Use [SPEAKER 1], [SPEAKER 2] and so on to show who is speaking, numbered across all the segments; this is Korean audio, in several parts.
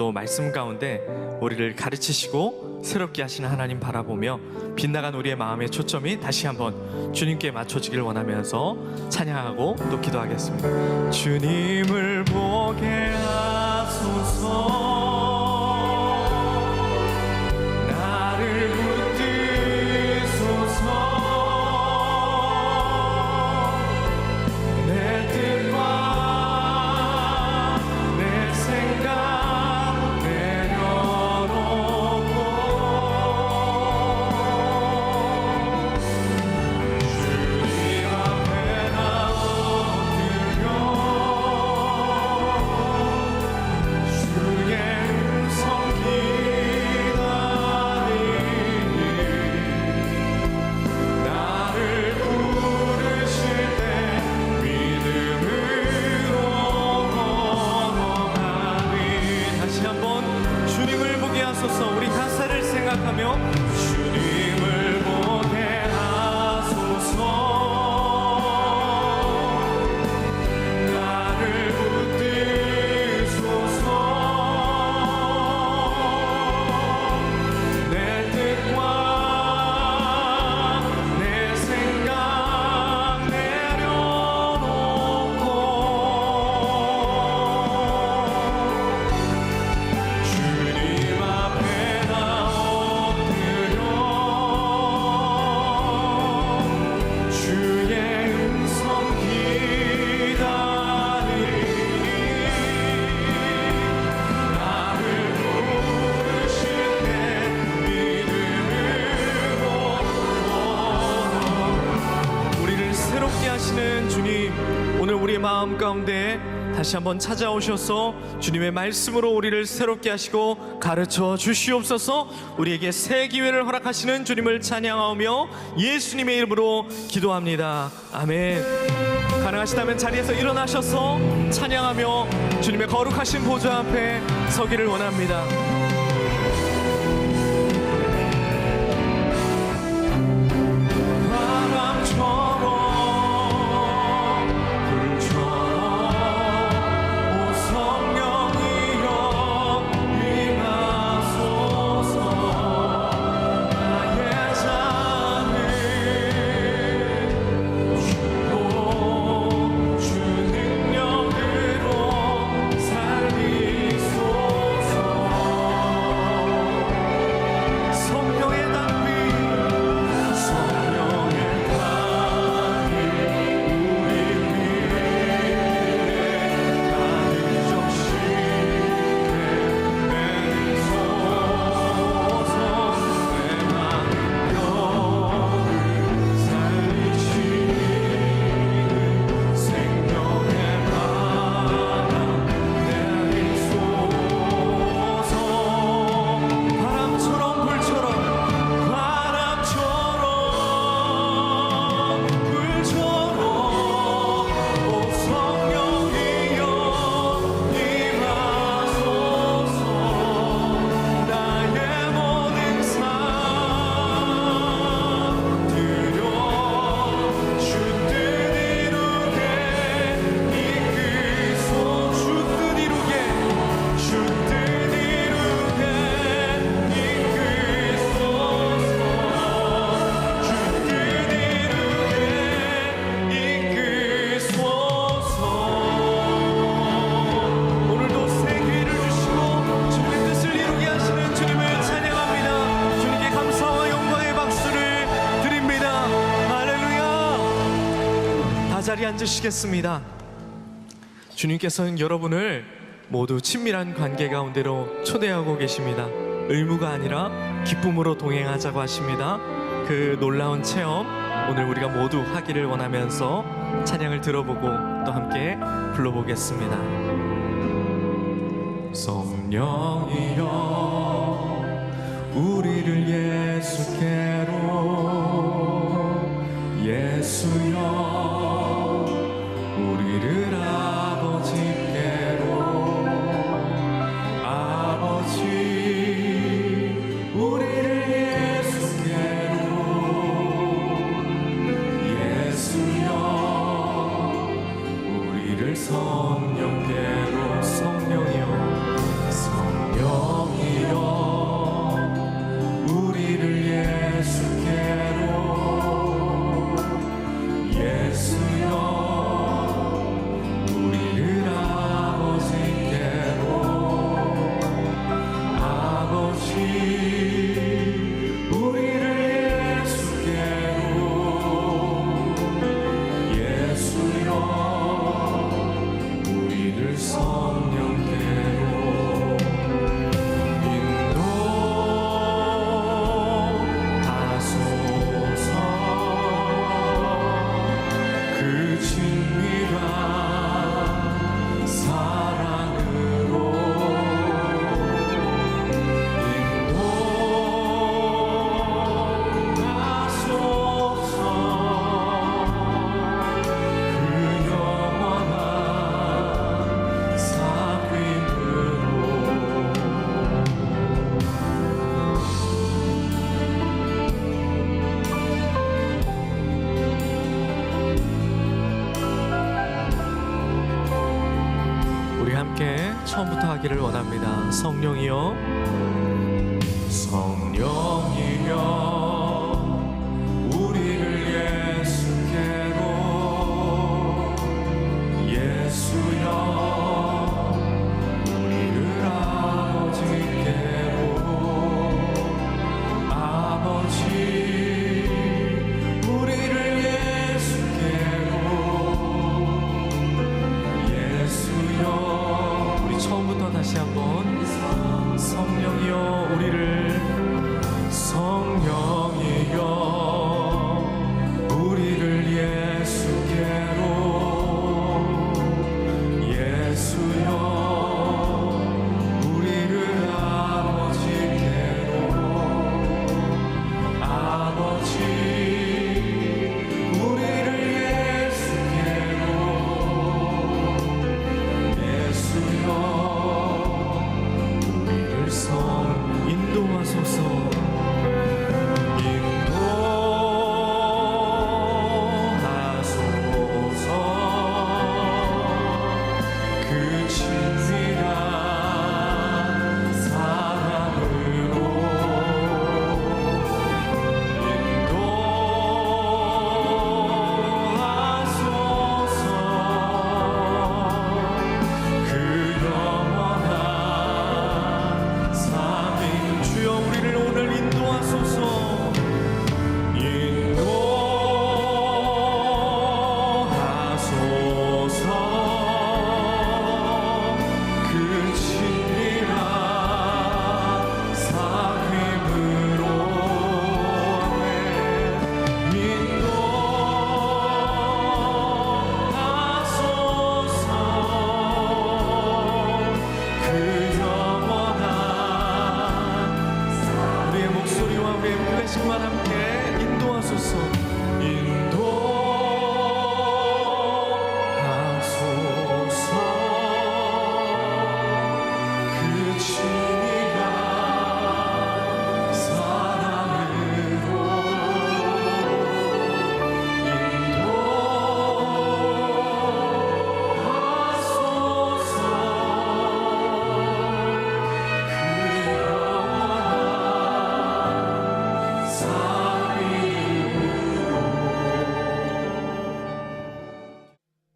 [SPEAKER 1] 오늘도 말씀 가운데 우리를 가르치시고 새롭게 하시는 하나님 바라보며 빗나간 우리의 마음의 초점이 다시 한번 주님께 맞춰지길 원하면서 찬양하고 또 기도하겠습니다. 주님을 보게 하소서. 우리 가사를 생각하며 주님을 보게 하소서. 나를 붙드소서. 내 뜻과 내 생각 내려놓고 주님 앞에 주의 음성 기다리니 나를 부르실 때 믿음으로 우리를 새롭게 하시는 주님, 오늘 우리의 마음 가운데 다시 한번 찾아오셔서 주님의 말씀으로 우리를 새롭게 하시고 가르쳐 주시옵소서. 우리에게 새 기회를 허락하시는 주님을 찬양하며 예수님의 이름으로 기도합니다. 아멘. 가능하시다면 자리에서 일어나셔서 찬양하며 주님의 거룩하신 보좌 앞에 서기를 원합니다. 자리에 앉으시겠습니다. 주님께서는 여러분을 모두 친밀한 관계 가운데로 초대하고 계십니다. 의무가 아니라 기쁨으로 동행하자고 하십니다. 그 놀라운 체험 오늘 우리가 모두 하기를 원하면서 찬양을 들어보고 또 함께 불러보겠습니다. 성령이여 우리를 예수께로, 예수여 우리를 아버지께로, 아버지 우리를 예수께로, 예수여 우리를 성령께로. 성령이여 성령 처음부터 하기를 원합니다. 성령이여, 성령이여, 우리를 예수께로, 예수여, 우리를 아버지께로, 아버지, 우리를 예수께로, 예수여. 처음부터 다시 한번 성령이여 우리를, 성령이여 우리를 예수께로, 예수여 우리를 아버지께로, 아버지 우리를 예수께로, 예수여 인도하소서, 인도하소서. 그 친밀한 사랑으로 인도하소서. 그 영원한 주여 우리를 오늘 인도하소서, 인도하소서. 그 친밀한 사귐으로 인도하소서. 그 영원한 우리의 목소리와 우리의 플래식만 함께 인도하소서, 인도하소서. 그 친밀한 사랑으로 인도하소서.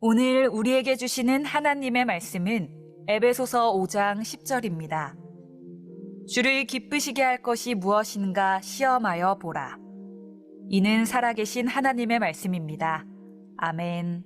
[SPEAKER 2] 오늘 우리에게 주시는 하나님의 말씀은 에베소서 5장 10절입니다. 주를 기쁘시게 할 것이 무엇인가 시험하여 보라. 이는 살아계신 하나님의 말씀입니다. 아멘.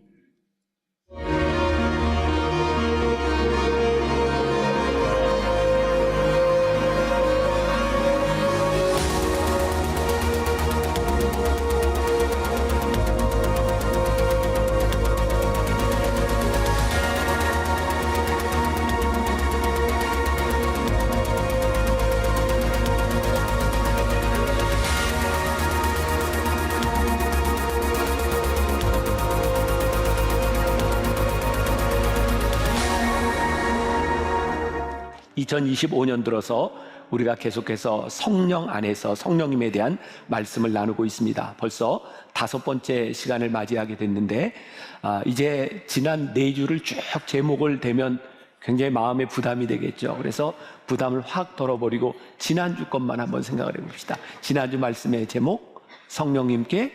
[SPEAKER 3] 2025년 들어서 우리가 계속해서 성령 안에서 성령님에 대한 말씀을 나누고 있습니다. 벌써 5번째 시간을 맞이하게 됐는데 이제 지난 4주를 쭉 제목을 대면 굉장히 마음에 부담이 되겠죠. 그래서 부담을 확 덜어버리고 지난주 것만 한번 생각을 해봅시다. 지난주 말씀의 제목, 성령님께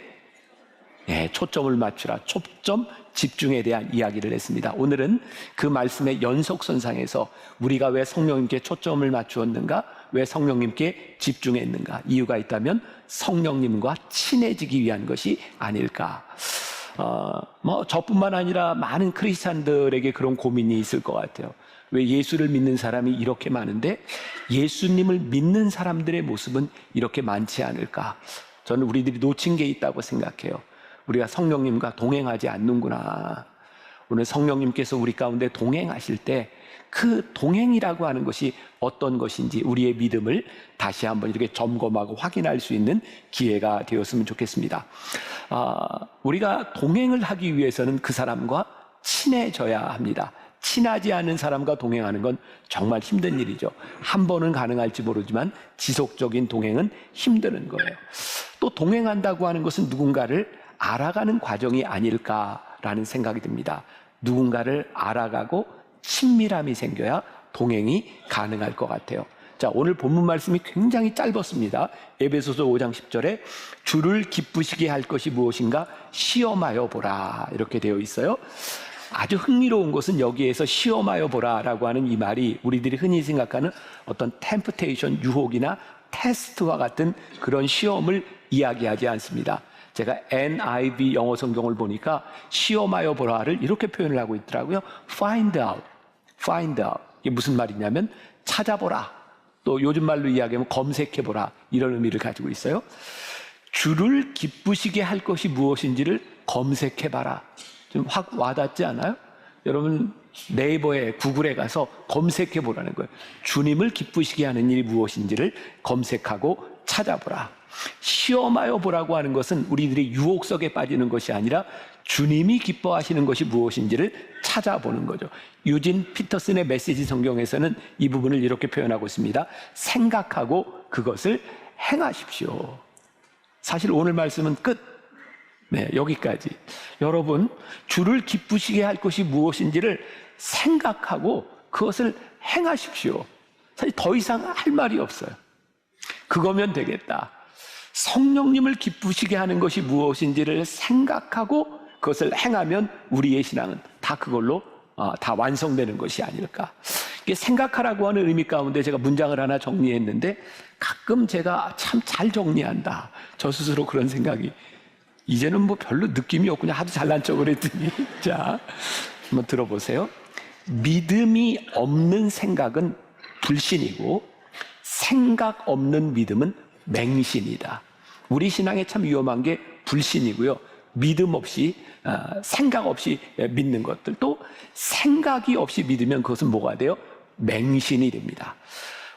[SPEAKER 3] 초점을 맞추라. 초점 집중에 대한 이야기를 했습니다. 오늘은 그 말씀의 연속선상에서 우리가 왜 성령님께 초점을 맞추었는가, 왜 성령님께 집중했는가, 이유가 있다면 성령님과 친해지기 위한 것이 아닐까. 저뿐만 아니라 많은 크리스찬들에게 그런 고민이 있을 것 같아요. 왜 예수를 믿는 사람이 이렇게 많은데 예수님을 믿는 사람들의 모습은 이렇게 많지 않을까? 저는 우리들이 놓친 게 있다고 생각해요. 우리가 성령님과 동행하지 않는구나. 오늘 성령님께서 우리 가운데 동행하실 때 그 동행이라고 하는 것이 어떤 것인지 우리의 믿음을 다시 한번 이렇게 점검하고 확인할 수 있는 기회가 되었으면 좋겠습니다. 우리가 동행을 하기 위해서는 그 사람과 친해져야 합니다. 친하지 않은 사람과 동행하는 건 정말 힘든 일이죠. 한 번은 가능할지 모르지만 지속적인 동행은 힘드는 거예요. 또 동행한다고 하는 것은 누군가를 알아가는 과정이 아닐까라는 생각이 듭니다. 누군가를 알아가고 친밀함이 생겨야 동행이 가능할 것 같아요. 자, 오늘 본문 말씀이 굉장히 짧았습니다. 에베소서 5장 10절에 주를 기쁘시게 할 것이 무엇인가 시험하여 보라, 이렇게 되어 있어요. 아주 흥미로운 것은 여기에서 시험하여 보라라고 하는 이 말이 우리들이 흔히 생각하는 어떤 템프테이션, 유혹이나 테스트와 같은 그런 시험을 이야기하지 않습니다. 제가 NIV 영어 성경을 보니까 시험하여 보라를 이렇게 표현을 하고 있더라고요. Find out. 이게 무슨 말이냐면 찾아보라. 또 요즘 말로 이야기하면 검색해보라. 이런 의미를 가지고 있어요. 주를 기쁘시게 할 것이 무엇인지를 검색해봐라. 좀 확 와닿지 않아요? 여러분 네이버에 구글에 가서 검색해보라는 거예요. 주님을 기쁘시게 하는 일이 무엇인지를 검색하고 찾아보라. 시험하여 보라고 하는 것은 우리들이 유혹속에 빠지는 것이 아니라 주님이 기뻐하시는 것이 무엇인지를 찾아보는 거죠. 유진 피터슨의 메시지 성경에서는 이 부분을 이렇게 표현하고 있습니다. 생각하고 그것을 행하십시오. 사실 오늘 말씀은 끝. 여기까지. 여러분, 주를 기쁘시게 할 것이 무엇인지를 생각하고 그것을 행하십시오. 사실 더 이상 할 말이 없어요. 그거면 되겠다. 성령님을 기쁘시게 하는 것이 무엇인지를 생각하고 그것을 행하면 우리의 신앙은 다 그걸로 다 완성되는 것이 아닐까. 이게 생각하라고 하는 의미 가운데 제가 문장을 하나 정리했는데 가끔 제가 참 잘 정리한다. 저 스스로 그런 생각이. 이제는 뭐 별로 느낌이 없군요. 하도 잘난 척을 했더니. 자, 한번 들어보세요. 믿음이 없는 생각은 불신이고 생각 없는 믿음은 맹신이다. 우리 신앙에 참 위험한 게 불신이고요. 믿음 없이 생각 없이 믿는 것들, 또 생각이 없이 믿으면 그것은 뭐가 돼요? 맹신이 됩니다.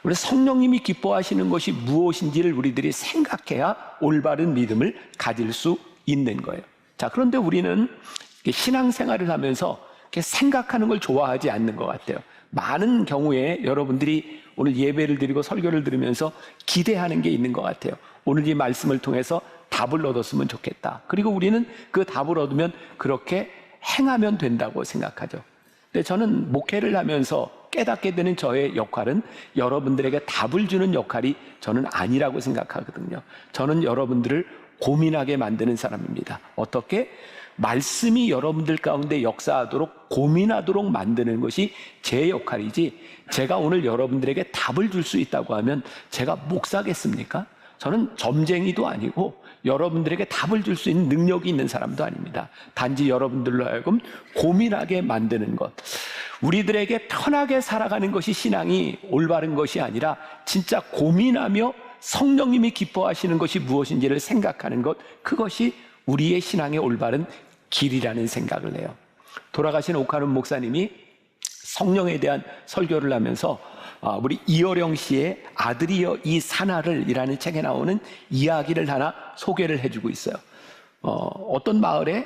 [SPEAKER 3] 우리 성령님이 기뻐하시는 것이 무엇인지를 우리들이 생각해야 올바른 믿음을 가질 수 있는 거예요. 자, 그런데 우리는 신앙생활을 하면서 생각하는 걸 좋아하지 않는 것 같아요. 많은 경우에 여러분들이 오늘 예배를 드리고 설교를 들으면서 기대하는 게 있는 것 같아요. 오늘 이 말씀을 통해서 답을 얻었으면 좋겠다. 그리고 우리는 그 답을 얻으면 그렇게 행하면 된다고 생각하죠. 근데 저는 목회를 하면서 깨닫게 되는 저의 역할은 여러분들에게 답을 주는 역할이 저는 아니라고 생각하거든요. 저는 여러분들을 고민하게 만드는 사람입니다. 어떻게? 말씀이 여러분들 가운데 역사하도록 고민하도록 만드는 것이 제 역할이지, 제가 오늘 여러분들에게 답을 줄 수 있다고 하면 제가 목사겠습니까? 저는 점쟁이도 아니고 여러분들에게 답을 줄 수 있는 능력이 있는 사람도 아닙니다. 단지 여러분들로 하여금 고민하게 만드는 것. 우리들에게 편하게 살아가는 것이 신앙이 올바른 것이 아니라 진짜 고민하며 성령님이 기뻐하시는 것이 무엇인지를 생각하는 것, 그것이 우리의 신앙의 올바른 길이라는 생각을 해요. 돌아가신 오카는 목사님이 성령에 대한 설교를 하면서 우리 이어령 씨의 아들이여 이 산하를 이라는 책에 나오는 이야기를 하나 소개를 해주고 있어요. 어떤 마을에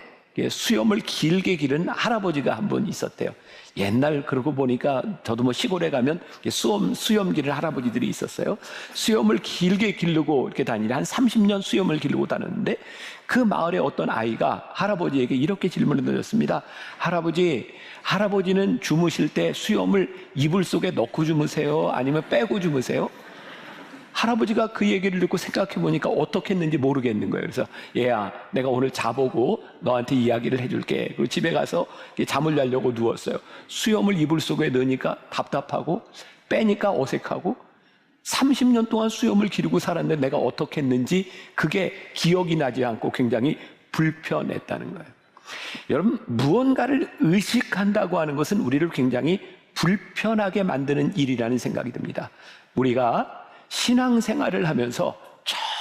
[SPEAKER 3] 수염을 길게 기른 할아버지가 한 분 있었대요. 옛날 그러고 보니까 저도 뭐 시골에 가면 수염 기른 할아버지들이 있었어요. 수염을 길게 기르고 이렇게 다니는 한 30년 수염을 기르고 다녔는데 그 마을에 어떤 아이가 할아버지에게 이렇게 질문을 던졌습니다. 할아버지는 주무실 때 수염을 이불 속에 넣고 주무세요? 아니면 빼고 주무세요? 할아버지가 그 얘기를 듣고 생각해 보니까 어떻게 했는지 모르겠는 거예요. 그래서 얘야, 내가 오늘 자보고 너한테 이야기를 해줄게. 그리고 집에 가서 잠을 자려고 누웠어요. 수염을 이불 속에 넣으니까 답답하고 빼니까 어색하고 30년 동안 수염을 기르고 살았는데 내가 어떻게 했는지 그게 기억이 나지 않고 굉장히 불편했다는 거예요. 여러분, 무언가를 의식한다고 하는 것은 우리를 굉장히 불편하게 만드는 일이라는 생각이 듭니다. 우리가 신앙생활을 하면서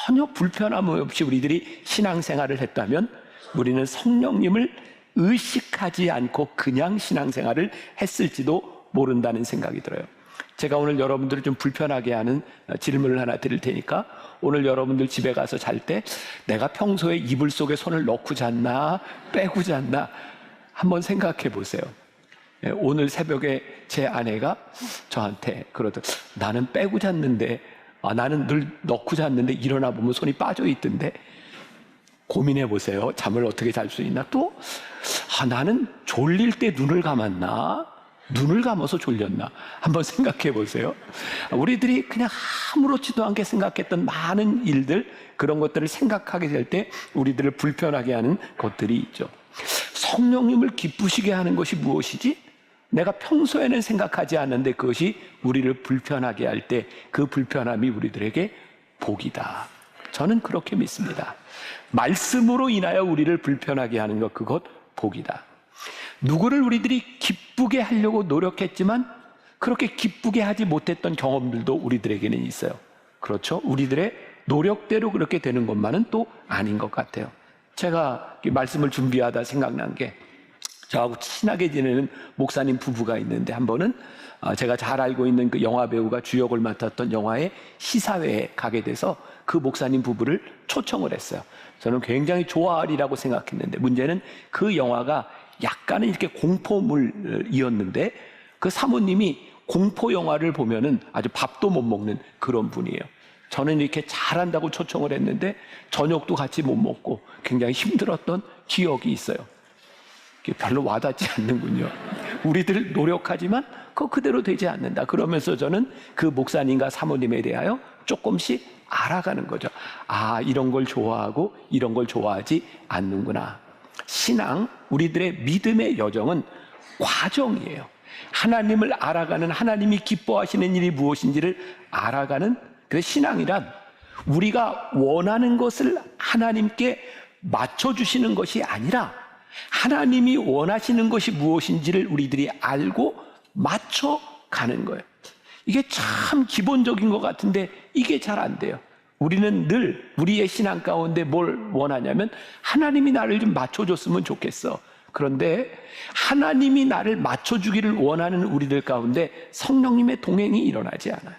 [SPEAKER 3] 전혀 불편함 없이 우리들이 신앙생활을 했다면 우리는 성령님을 의식하지 않고 그냥 신앙생활을 했을지도 모른다는 생각이 들어요. 제가 오늘 여러분들을 좀 불편하게 하는 질문을 하나 드릴 테니까 오늘 여러분들 집에 가서 잘 때 내가 평소에 이불 속에 손을 넣고 잤나 빼고 잤나 한번 생각해 보세요. 오늘 새벽에 제 아내가 저한테 그러더라고요. 나는 빼고 잤는데 나는 늘 넣고 잤는데 일어나 보면 손이 빠져 있던데 고민해 보세요. 잠을 어떻게 잘 수 있나? 또 나는 졸릴 때 눈을 감았나? 눈을 감아서 졸렸나? 한번 생각해 보세요. 우리들이 그냥 아무렇지도 않게 생각했던 많은 일들, 그런 것들을 생각하게 될 때 우리들을 불편하게 하는 것들이 있죠. 성령님을 기쁘시게 하는 것이 무엇이지? 내가 평소에는 생각하지 않는데 그것이 우리를 불편하게 할 때 그 불편함이 우리들에게 복이다. 저는 그렇게 믿습니다. 말씀으로 인하여 우리를 불편하게 하는 것, 그것 복이다. 누구를 우리들이 기쁘게 하려고 노력했지만 그렇게 기쁘게 하지 못했던 경험들도 우리들에게는 있어요. 그렇죠? 우리들의 노력대로 그렇게 되는 것만은 또 아닌 것 같아요. 제가 말씀을 준비하다 생각난 게 저하고 친하게 지내는 목사님 부부가 있는데 한 번은 제가 잘 알고 있는 그 영화 배우가 주역을 맡았던 영화의 시사회에 가게 돼서 그 목사님 부부를 초청을 했어요. 저는 굉장히 좋아하리라고 생각했는데 문제는 그 영화가 약간은 이렇게 공포물이었는데 그 사모님이 공포 영화를 보면은 아주 밥도 못 먹는 그런 분이에요. 저는 이렇게 잘한다고 초청을 했는데 저녁도 같이 못 먹고 굉장히 힘들었던 기억이 있어요. 별로 와닿지 않는군요. 우리들 노력하지만 그거 그대로 되지 않는다. 그러면서 저는 그 목사님과 사모님에 대하여 조금씩 알아가는 거죠. 이런 걸 좋아하고 이런 걸 좋아하지 않는구나. 신앙, 우리들의 믿음의 여정은 과정이에요. 하나님을 알아가는, 하나님이 기뻐하시는 일이 무엇인지를 알아가는, 그래서 신앙이란 우리가 원하는 것을 하나님께 맞춰주시는 것이 아니라 하나님이 원하시는 것이 무엇인지를 우리들이 알고 맞춰가는 거예요. 이게 참 기본적인 것 같은데 이게 잘 안 돼요. 우리는 늘 우리의 신앙 가운데 뭘 원하냐면 하나님이 나를 좀 맞춰줬으면 좋겠어. 그런데 하나님이 나를 맞춰주기를 원하는 우리들 가운데 성령님의 동행이 일어나지 않아요.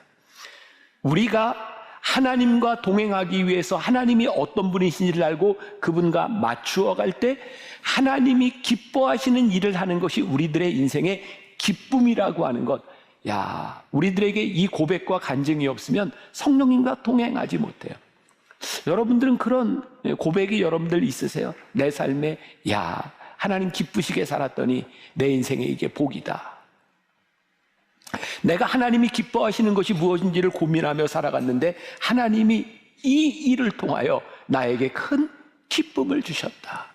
[SPEAKER 3] 우리가 하나님과 동행하기 위해서 하나님이 어떤 분이신지를 알고 그분과 맞추어 갈 때 하나님이 기뻐하시는 일을 하는 것이 우리들의 인생의 기쁨이라고 하는 것. 우리들에게 이 고백과 간증이 없으면 성령님과 동행하지 못해요. 여러분들은 그런 고백이 여러분들 있으세요? 내 삶에 하나님 기쁘시게 살았더니 내 인생에 이게 복이다. 내가 하나님이 기뻐하시는 것이 무엇인지를 고민하며 살아갔는데 하나님이 이 일을 통하여 나에게 큰 기쁨을 주셨다.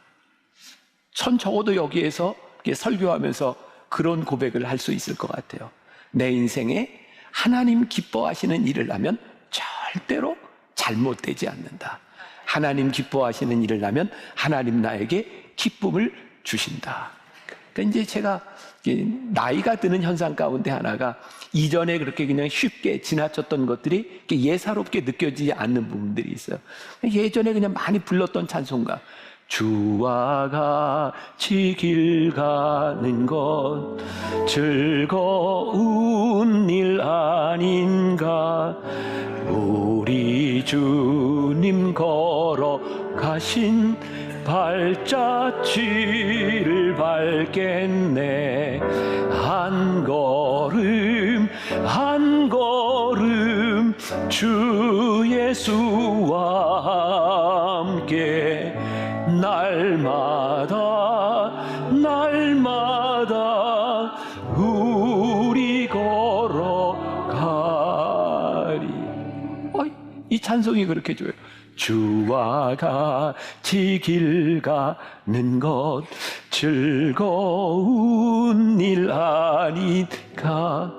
[SPEAKER 3] 전 적어도 여기에서 설교하면서 그런 고백을 할 수 있을 것 같아요. 내 인생에 하나님 기뻐하시는 일을 하면 절대로 잘못되지 않는다. 하나님 기뻐하시는 일을 하면 하나님 나에게 기쁨을 주신다. 그러니까 이제 제가 나이가 드는 현상 가운데 하나가 이전에 그렇게 그냥 쉽게 지나쳤던 것들이 예사롭게 느껴지지 않는 부분들이 있어요. 예전에 그냥 많이 불렀던 찬송가, 주와 같이 길 가는 것 즐거운 일 아닌가, 우리 주님 걸어가신 발자취를 밟겠네. 한 걸음 한 걸음 주 예수와 함께 날마다 우리 걸어가리. 이 찬송이 그렇게 줘요. 주와 같이 길 가는 것 즐거운 일 아닌가.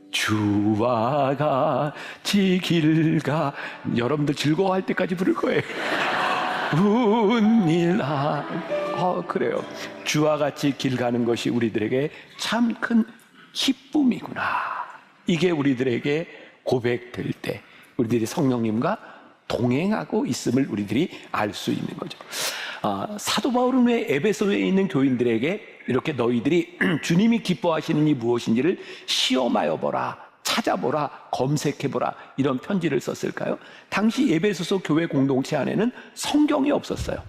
[SPEAKER 3] 주와 같이 길 가. 여러분들 즐거워할 때까지 부를 거예요. 그래요. 주와 같이 길 가는 것이 우리들에게 참 큰 기쁨이구나. 이게 우리들에게 고백될 때 우리들이 성령님과 동행하고 있음을 우리들이 알 수 있는 거죠. 사도 바울은 왜 에베소에 있는 교인들에게 이렇게 너희들이 주님이 기뻐하시는 이 무엇인지를 시험하여 보라, 찾아보라, 검색해보라, 이런 편지를 썼을까요? 당시 에베소서 교회 공동체 안에는 성경이 없었어요.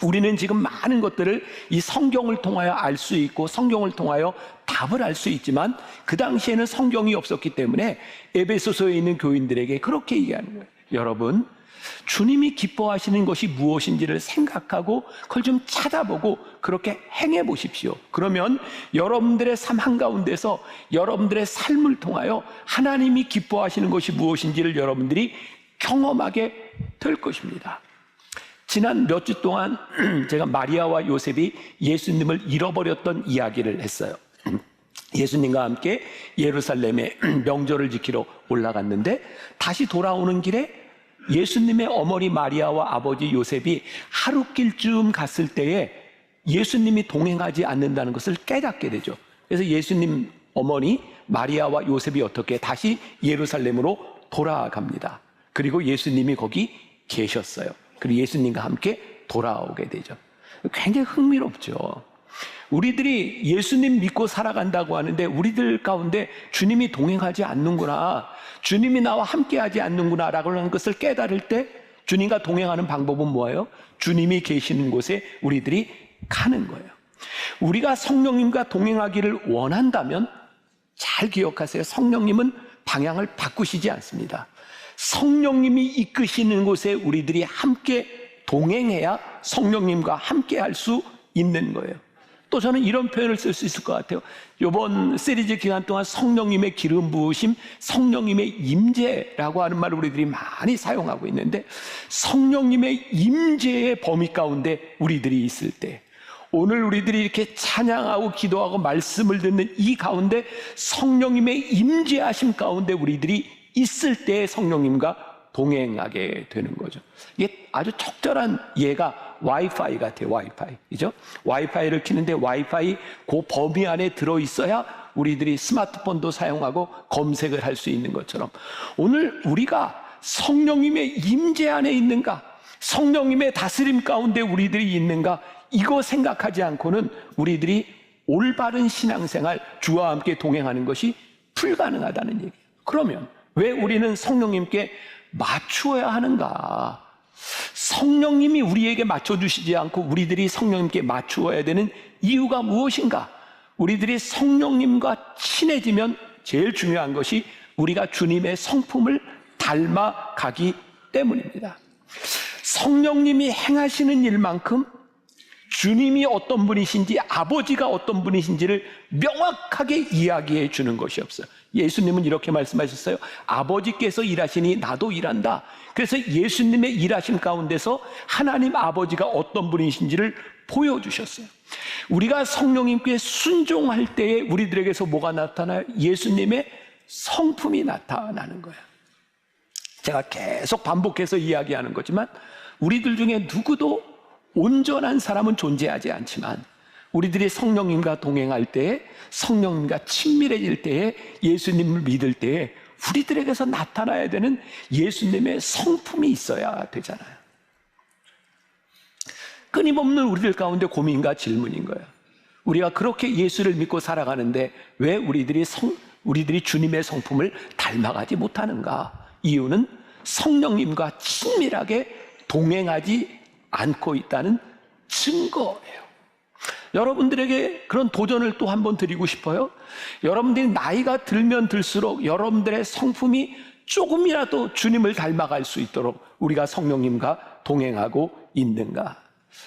[SPEAKER 3] 우리는 지금 많은 것들을 이 성경을 통하여 알 수 있고 성경을 통하여 답을 알 수 있지만 그 당시에는 성경이 없었기 때문에 에베소서에 있는 교인들에게 그렇게 얘기하는 거예요. 여러분, 주님이 기뻐하시는 것이 무엇인지를 생각하고 그걸 좀 찾아보고 그렇게 행해 보십시오. 그러면 여러분들의 삶 한가운데서 여러분들의 삶을 통하여 하나님이 기뻐하시는 것이 무엇인지를 여러분들이 경험하게 될 것입니다. 지난 몇 주 동안 제가 마리아와 요셉이 예수님을 잃어버렸던 이야기를 했어요. 예수님과 함께 예루살렘에 명절을 지키러 올라갔는데 다시 돌아오는 길에 예수님의 어머니 마리아와 아버지 요셉이 하루길쯤 갔을 때에 예수님이 동행하지 않는다는 것을 깨닫게 되죠. 그래서 예수님 어머니 마리아와 요셉이 어떻게 다시 예루살렘으로 돌아갑니다. 그리고 예수님이 거기 계셨어요. 그리고 예수님과 함께 돌아오게 되죠. 굉장히 흥미롭죠. 우리들이 예수님 믿고 살아간다고 하는데 우리들 가운데 주님이 동행하지 않는구나, 주님이 나와 함께하지 않는구나 라고 하는 것을 깨달을 때 주님과 동행하는 방법은 뭐예요? 주님이 계시는 곳에 우리들이 가는 거예요. 우리가 성령님과 동행하기를 원한다면 잘 기억하세요. 성령님은 방향을 바꾸시지 않습니다. 성령님이 이끄시는 곳에 우리들이 함께 동행해야 성령님과 함께 할 수 있는 거예요. 또 저는 이런 표현을 쓸 수 있을 것 같아요. 이번 시리즈 기간 동안 성령님의 기름 부으심, 성령님의 임재라고 하는 말을 우리들이 많이 사용하고 있는데, 성령님의 임재의 범위 가운데 우리들이 있을 때, 오늘 우리들이 이렇게 찬양하고 기도하고 말씀을 듣는 이 가운데 성령님의 임재하심 가운데 우리들이 있을 때 성령님과 동행하게 되는 거죠. 이게 아주 적절한 예가 와이파이 같아요. 와이파이. 그죠? 와이파이를 켜는데 와이파이 그 범위 안에 들어있어야 우리들이 스마트폰도 사용하고 검색을 할 수 있는 것처럼 오늘 우리가 성령님의 임재 안에 있는가, 성령님의 다스림 가운데 우리들이 있는가, 이거 생각하지 않고는 우리들이 올바른 신앙생활, 주와 함께 동행하는 것이 불가능하다는 얘기예요. 그러면 왜 우리는 성령님께 맞추어야 하는가? 성령님이 우리에게 맞춰주시지 않고 우리들이 성령님께 맞추어야 되는 이유가 무엇인가? 우리들이 성령님과 친해지면 제일 중요한 것이 우리가 주님의 성품을 닮아가기 때문입니다. 성령님이 행하시는 일만큼 주님이 어떤 분이신지, 아버지가 어떤 분이신지를 명확하게 이야기해 주는 것이 없어요. 예수님은 이렇게 말씀하셨어요. 아버지께서 일하시니 나도 일한다. 그래서 예수님의 일하심 가운데서 하나님 아버지가 어떤 분이신지를 보여주셨어요. 우리가 성령님께 순종할 때에 우리들에게서 뭐가 나타나요? 예수님의 성품이 나타나는 거예요. 제가 계속 반복해서 이야기하는 거지만 우리들 중에 누구도 온전한 사람은 존재하지 않지만 우리들이 성령님과 동행할 때에, 성령님과 친밀해질 때에, 예수님을 믿을 때에 우리들에게서 나타나야 되는 예수님의 성품이 있어야 되잖아요. 끊임없는 우리들 가운데 고민과 질문인 거예요. 우리가 그렇게 예수를 믿고 살아가는데 왜 우리들이 주님의 성품을 닮아가지 못하는가? 이유는 성령님과 친밀하게 동행하지 않고 있다는 증거예요. 여러분들에게 그런 도전을 또 한 번 드리고 싶어요. 여러분들이 나이가 들면 들수록 여러분들의 성품이 조금이라도 주님을 닮아갈 수 있도록 우리가 성령님과 동행하고 있는가?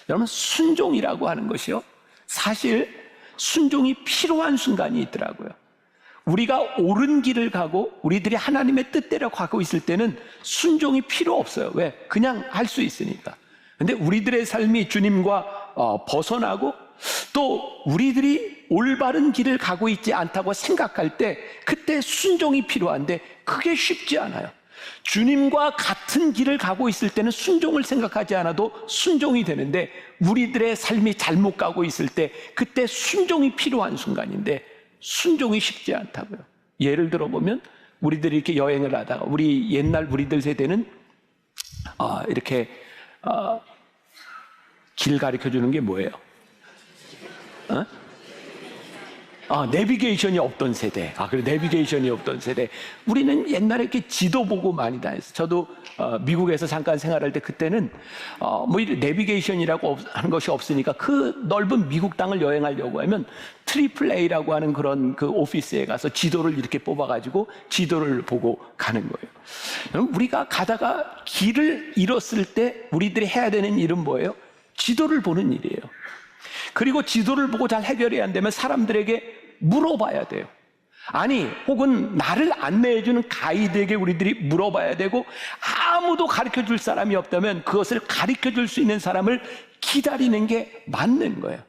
[SPEAKER 3] 여러분, 순종이라고 하는 것이요, 사실 순종이 필요한 순간이 있더라고요. 우리가 옳은 길을 가고 우리들이 하나님의 뜻대로 가고 있을 때는 순종이 필요 없어요. 왜? 그냥 할 수 있으니까. 근데 우리들의 삶이 주님과 벗어나고 또 우리들이 올바른 길을 가고 있지 않다고 생각할 때 그때 순종이 필요한데 그게 쉽지 않아요. 주님과 같은 길을 가고 있을 때는 순종을 생각하지 않아도 순종이 되는데 우리들의 삶이 잘못 가고 있을 때 그때 순종이 필요한 순간인데 순종이 쉽지 않다고요. 예를 들어보면 우리들이 이렇게 여행을 하다가 우리 옛날 우리들 세대는 이렇게 길 가르쳐 주는 게 뭐예요? 내비게이션이 없던 세대. 그래, 내비게이션이 없던 세대. 우리는 옛날에 이렇게 지도 보고 많이 다녔어요. 저도 미국에서 잠깐 생활할 때 그때는 이 내비게이션이라고 하는 것이 없으니까 그 넓은 미국 땅을 여행하려고 하면 트리플 A라고 하는 그런 그 오피스에 가서 지도를 이렇게 뽑아가지고 지도를 보고 가는 거예요. 여러분, 우리가 가다가 길을 잃었을 때 우리들이 해야 되는 일은 뭐예요? 지도를 보는 일이에요. 그리고 지도를 보고 잘 해결이 안 되면 사람들에게 물어봐야 돼요. 아니, 혹은 나를 안내해주는 가이드에게 우리들이 물어봐야 되고, 아무도 가르쳐줄 사람이 없다면 그것을 가르쳐줄 수 있는 사람을 기다리는 게 맞는 거예요.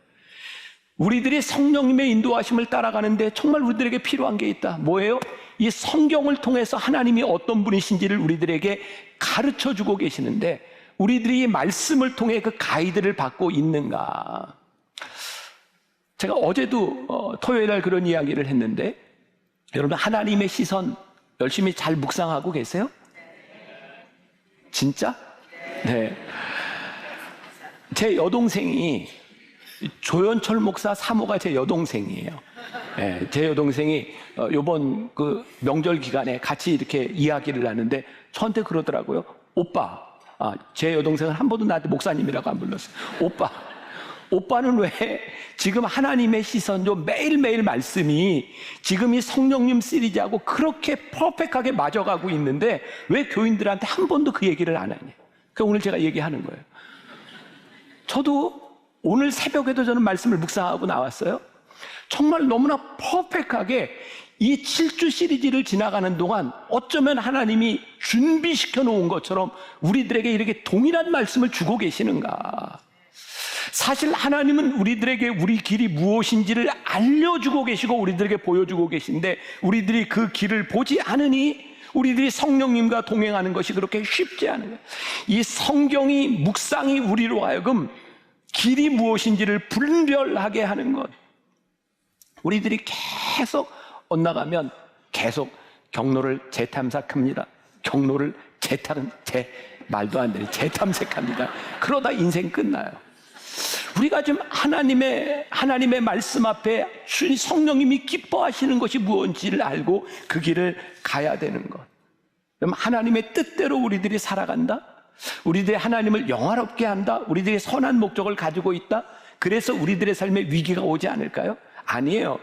[SPEAKER 3] 우리들이 성령님의 인도하심을 따라가는데 정말 우리들에게 필요한 게 있다. 뭐예요? 이 성경을 통해서 하나님이 어떤 분이신지를 우리들에게 가르쳐주고 계시는데 우리들이 이 말씀을 통해 그 가이드를 받고 있는가? 제가 어제도 토요일 날 그런 이야기를 했는데 여러분, 하나님의 시선 열심히 잘 묵상하고 계세요? 진짜? 네. 제 여동생이 조연철 목사 사모가 제 여동생이에요. 네, 제 여동생이 요번 그 명절 기간에 같이 이렇게 이야기를 하는데 저한테 그러더라고요. 오빠, 제 여동생은 한 번도 나한테 목사님이라고 안 불렀어요. 오빠는 왜 지금 하나님의 시선도 매일매일 말씀이 지금 이 성령님 시리즈하고 그렇게 퍼펙트하게 맞아가고 있는데 왜 교인들한테 한 번도 그 얘기를 안 하냐? 그러니까 오늘 제가 얘기하는 거예요. 저도 오늘 새벽에도 저는 말씀을 묵상하고 나왔어요. 정말 너무나 퍼펙트하게 이 7주 시리즈를 지나가는 동안 어쩌면 하나님이 준비시켜 놓은 것처럼 우리들에게 이렇게 동일한 말씀을 주고 계시는가? 사실 하나님은 우리들에게 우리 길이 무엇인지를 알려주고 계시고 우리들에게 보여주고 계신데 우리들이 그 길을 보지 않으니 우리들이 성령님과 동행하는 것이 그렇게 쉽지 않은 거예요. 이 성경이 묵상이 우리로 하여금 길이 무엇인지를 분별하게 하는 것. 우리들이 계속 엇나가면 계속 경로를 재탐색합니다. 경로를 말도 안 되는 재탐색합니다. 그러다 인생 끝나요. 우리가 지금 하나님의 말씀 앞에 주님 성령님이 기뻐하시는 것이 무엇인지를 알고 그 길을 가야 되는 것. 그럼 하나님의 뜻대로 우리들이 살아간다. 우리들이 하나님을 영화롭게 한다. 우리들이 선한 목적을 가지고 있다. 그래서 우리들의 삶에 위기가 오지 않을까요? 아니에요.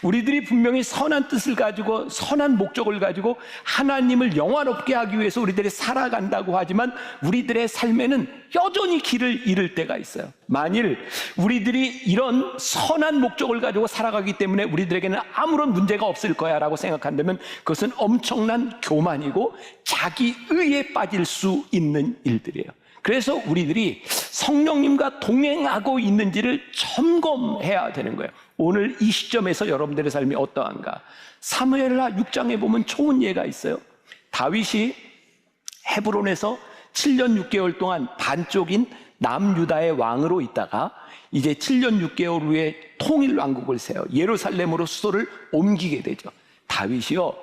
[SPEAKER 3] 우리들이 분명히 선한 뜻을 가지고 선한 목적을 가지고 하나님을 영화롭게 하기 위해서 우리들이 살아간다고 하지만 우리들의 삶에는 여전히 길을 잃을 때가 있어요. 만일 우리들이 이런 선한 목적을 가지고 살아가기 때문에 우리들에게는 아무런 문제가 없을 거야 라고 생각한다면 그것은 엄청난 교만이고 자기의에 빠질 수 있는 일들이에요. 그래서 우리들이 성령님과 동행하고 있는지를 점검해야 되는 거예요. 오늘 이 시점에서 여러분들의 삶이 어떠한가? 사무엘하 6장에 보면 좋은 예가 있어요. 다윗이 헤브론에서 7년 6개월 동안 반쪽인 남유다의 왕으로 있다가 이제 7년 6개월 후에 통일 왕국을 세워 예루살렘으로 수도를 옮기게 되죠. 다윗이요,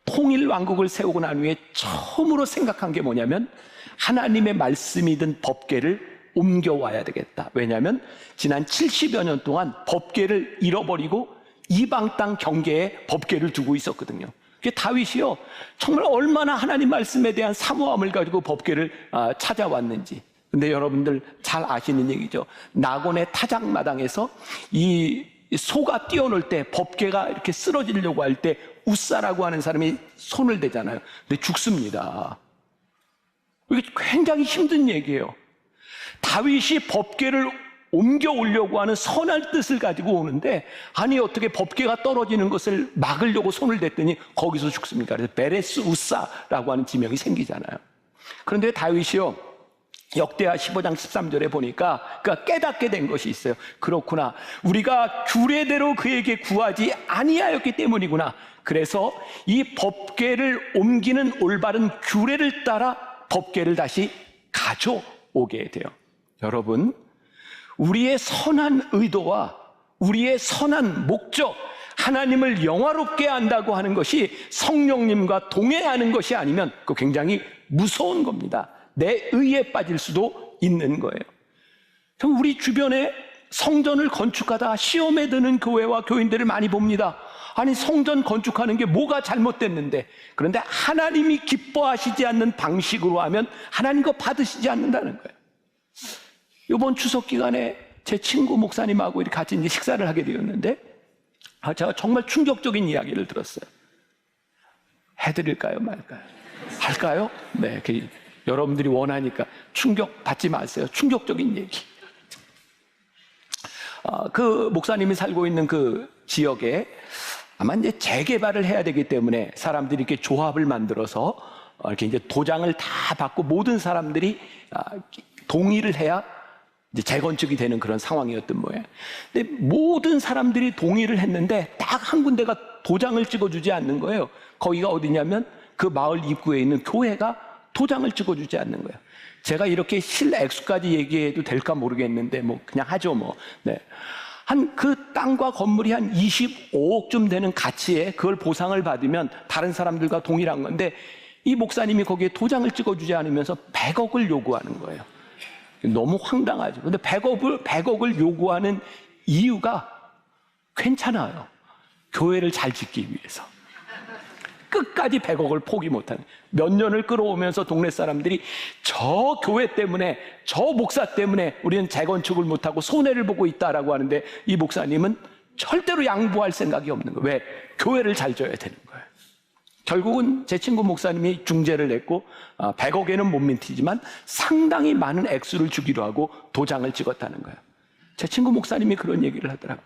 [SPEAKER 3] 통일 왕국을 세우고 난 후에 처음으로 생각한 게 뭐냐면 하나님의 말씀이 든 법궤를 옮겨와야 되겠다. 왜냐하면 지난 70여 년 동안 법궤를 잃어버리고 이방 땅 경계에 법궤를 두고 있었거든요. 다윗이요, 정말 얼마나 하나님 말씀에 대한 사모함을 가지고 법궤를 찾아왔는지. 근데 여러분들 잘 아시는 얘기죠. 낙원의 타작마당에서 이 소가 뛰어놀 때 법궤가 이렇게 쓰러지려고 할 때 웃사라고 하는 사람이 손을 대잖아요. 근데 죽습니다. 이게 굉장히 힘든 얘기예요. 다윗이 법궤를 옮겨오려고 하는 선한 뜻을 가지고 오는데, 아니 어떻게 법궤가 떨어지는 것을 막으려고 손을 댔더니 거기서 죽습니까? 그래서 베레스 우사라고 하는 지명이 생기잖아요. 그런데 다윗이요, 역대하 15장 13절에 보니까 그가 깨닫게 된 것이 있어요. 그렇구나, 우리가 규례대로 그에게 구하지 아니하였기 때문이구나. 그래서 이 법궤를 옮기는 올바른 규례를 따라 법궤를 다시 가져오게 돼요. 여러분, 우리의 선한 의도와 우리의 선한 목적, 하나님을 영화롭게 한다고 하는 것이 성령님과 동행하는 것이 아니면 그거 굉장히 무서운 겁니다. 내 의에 빠질 수도 있는 거예요. 우리 주변에 성전을 건축하다 시험에 드는 교회와 교인들을 많이 봅니다. 아니 성전 건축하는 게 뭐가 잘못됐는데, 그런데 하나님이 기뻐하시지 않는 방식으로 하면 하나님 거 받으시지 않는다는 거예요. 이번 추석 기간에 제 친구 목사님하고 이렇게 같이 이제 식사를 하게 되었는데, 제가 정말 충격적인 이야기를 들었어요. 해드릴까요, 말까요? 할까요? 네, 여러분들이 원하니까 충격 받지 마세요. 충격적인 얘기. 그 목사님이 살고 있는 그 지역에 아마 이제 재개발을 해야 되기 때문에 사람들이 이렇게 조합을 만들어서 이렇게 이제 도장을 다 받고 모든 사람들이 동의를 해야 이제 재건축이 되는 그런 상황이었던 모양이에요. 근데 모든 사람들이 동의를 했는데 딱 한 군데가 도장을 찍어주지 않는 거예요. 거기가 어디냐면 그 마을 입구에 있는 교회가 도장을 찍어주지 않는 거예요. 제가 이렇게 실액수까지 얘기해도 될까 모르겠는데 뭐 그냥 하죠 뭐. 네. 한 그 땅과 건물이 한 25억쯤 되는 가치에 그걸 보상을 받으면 다른 사람들과 동일한 건데, 이 목사님이 거기에 도장을 찍어주지 않으면서 100억을 요구하는 거예요. 너무 황당하죠. 근데 100억을 요구하는 이유가 괜찮아요. 교회를 잘 짓기 위해서. 끝까지 100억을 포기 못하는, 몇 년을 끌어오면서 동네 사람들이 저 교회 때문에, 저 목사 때문에 우리는 재건축을 못하고 손해를 보고 있다라고 하는데, 이 목사님은 절대로 양보할 생각이 없는 거예요. 왜? 교회를 잘 져야 되는 거예요. 결국은 제 친구 목사님이 중재를 했고 100억에는 못 민티지만 상당히 많은 액수를 주기로 하고 도장을 찍었다는 거예요. 제 친구 목사님이 그런 얘기를 하더라고요.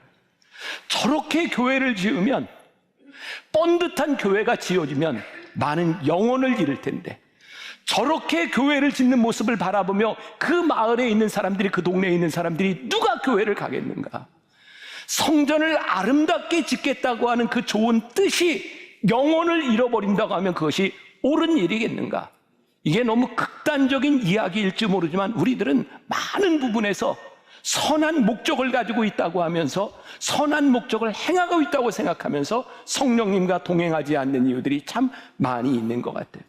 [SPEAKER 3] 저렇게 교회를 지으면, 뻔듯한 교회가 지어지면 많은 영혼을 잃을 텐데, 저렇게 교회를 짓는 모습을 바라보며 그 마을에 있는 사람들이, 그 동네에 있는 사람들이 누가 교회를 가겠는가? 성전을 아름답게 짓겠다고 하는 그 좋은 뜻이 영혼을 잃어버린다고 하면 그것이 옳은 일이겠는가? 이게 너무 극단적인 이야기일지 모르지만 우리들은 많은 부분에서 선한 목적을 가지고 있다고 하면서, 선한 목적을 행하고 있다고 생각하면서 성령님과 동행하지 않는 이유들이 참 많이 있는 것 같아요.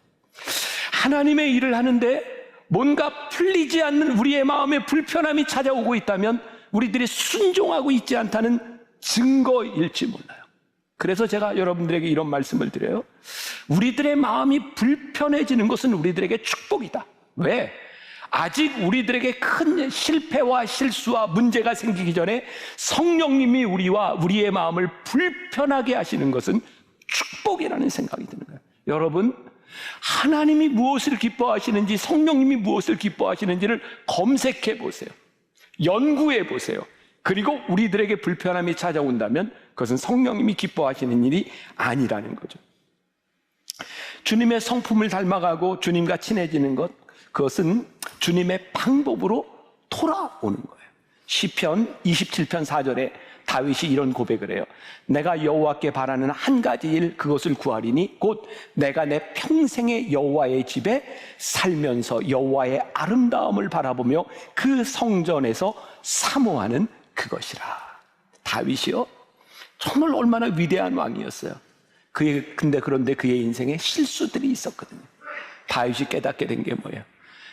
[SPEAKER 3] 하나님의 일을 하는데 뭔가 풀리지 않는 우리의 마음에 불편함이 찾아오고 있다면 우리들이 순종하고 있지 않다는 증거일지 몰라요. 그래서 제가 여러분들에게 이런 말씀을 드려요. 우리들의 마음이 불편해지는 것은 우리들에게 축복이다. 왜? 아직 우리들에게 큰 실패와 실수와 문제가 생기기 전에 성령님이 우리와 우리의 마음을 불편하게 하시는 것은 축복이라는 생각이 드는 거예요. 여러분, 하나님이 무엇을 기뻐하시는지, 성령님이 무엇을 기뻐하시는지를 검색해 보세요. 연구해 보세요. 그리고 우리들에게 불편함이 찾아온다면 그것은 성령님이 기뻐하시는 일이 아니라는 거죠. 주님의 성품을 닮아가고 주님과 친해지는 것, 그것은 주님의 방법으로 돌아오는 거예요. 시편 27편 4절에 다윗이 이런 고백을 해요. 내가 여호와께 바라는 한 가지 일, 그것을 구하리니 곧 내가 내 평생의 여호와의 집에 살면서 여호와의 아름다움을 바라보며 그 성전에서 사모하는 그것이라. 다윗이요, 정말 얼마나 위대한 왕이었어요. 그런데 그의 인생에 실수들이 있었거든요. 다윗이 깨닫게 된 게 뭐예요?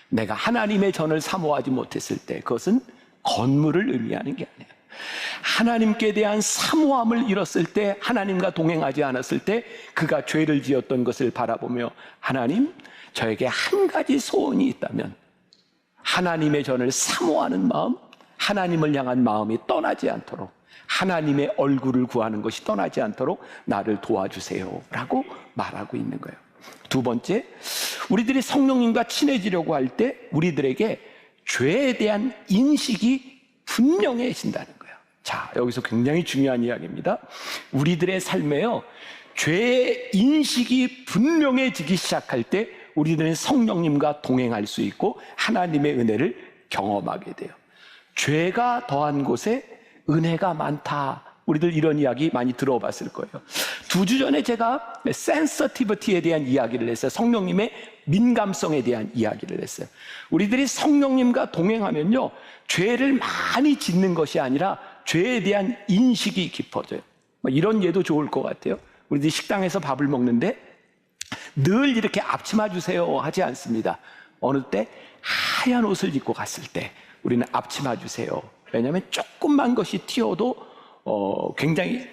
[SPEAKER 3] 내가 하나님의 전을 사모하지 못했을 때 그것은 건물을 의미하는 게 아니에요. 하나님께 대한 사모함을 잃었을 때, 하나님과 동행하지 않았을 때 그가 죄를 지었던 것을 바라보며, 하나님, 저에게 한 가지 소원이 있다면 하나님의 전을 사모하는 마음, 하나님을 향한 마음이 떠나지 않도록, 하나님의 얼굴을 구하는 것이 떠나지 않도록 나를 도와주세요 라고 말하고 있는 거예요. 두 번째, 우리들이 성령님과 친해지려고 할 때 우리들에게 죄에 대한 인식이 분명해진다는 거예요. 자, 여기서 굉장히 중요한 이야기입니다. 우리들의 삶에요, 죄의 인식이 분명해지기 시작할 때 우리들은 성령님과 동행할 수 있고 하나님의 은혜를 경험하게 돼요. 죄가 더한 곳에 은혜가 많다. 우리들 이런 이야기 많이 들어봤을 거예요. 2주 전에 제가 sensitivity에 대한 이야기를 했어요. 성령님의 민감성에 대한 이야기를 했어요. 우리들이 성령님과 동행하면요, 죄를 많이 짓는 것이 아니라 죄에 대한 인식이 깊어져요. 이런 예도 좋을 것 같아요. 우리들이 식당에서 밥을 먹는데 늘 이렇게 앞치마 주세요 하지 않습니다. 어느 때 하얀 옷을 입고 갔을 때 우리는 앞치마 주세요. 왜냐하면 조금만 것이 튀어도 굉장히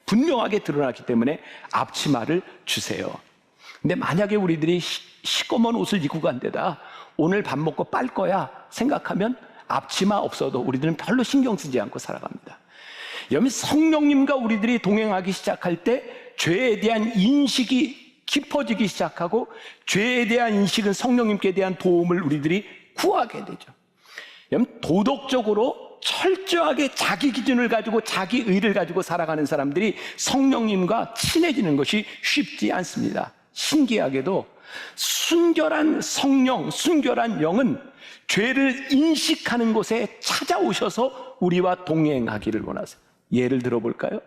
[SPEAKER 3] 분명하게 드러났기 때문에 앞치마를 주세요. 근데 만약에 우리들이 시꺼먼 옷을 입고 간 데다 오늘 밥 먹고 빨 거야 생각하면 앞치마 없어도 우리들은 별로 신경 쓰지 않고 살아갑니다. 여러분, 성령님과 우리들이 동행하기 시작할 때 죄에 대한 인식이 깊어지기 시작하고 죄에 대한 인식은 성령님께 대한 도움을 우리들이 구하게 되죠. 여러분, 도덕적으로 철저하게 자기 기준을 가지고 자기 의를 가지고 살아가는 사람들이 성령님과 친해지는 것이 쉽지 않습니다. 신기하게도 순결한 성령, 순결한 영은 죄를 인식하는 곳에 찾아오셔서 우리와 동행하기를 원하세요. 예를 들어볼까요?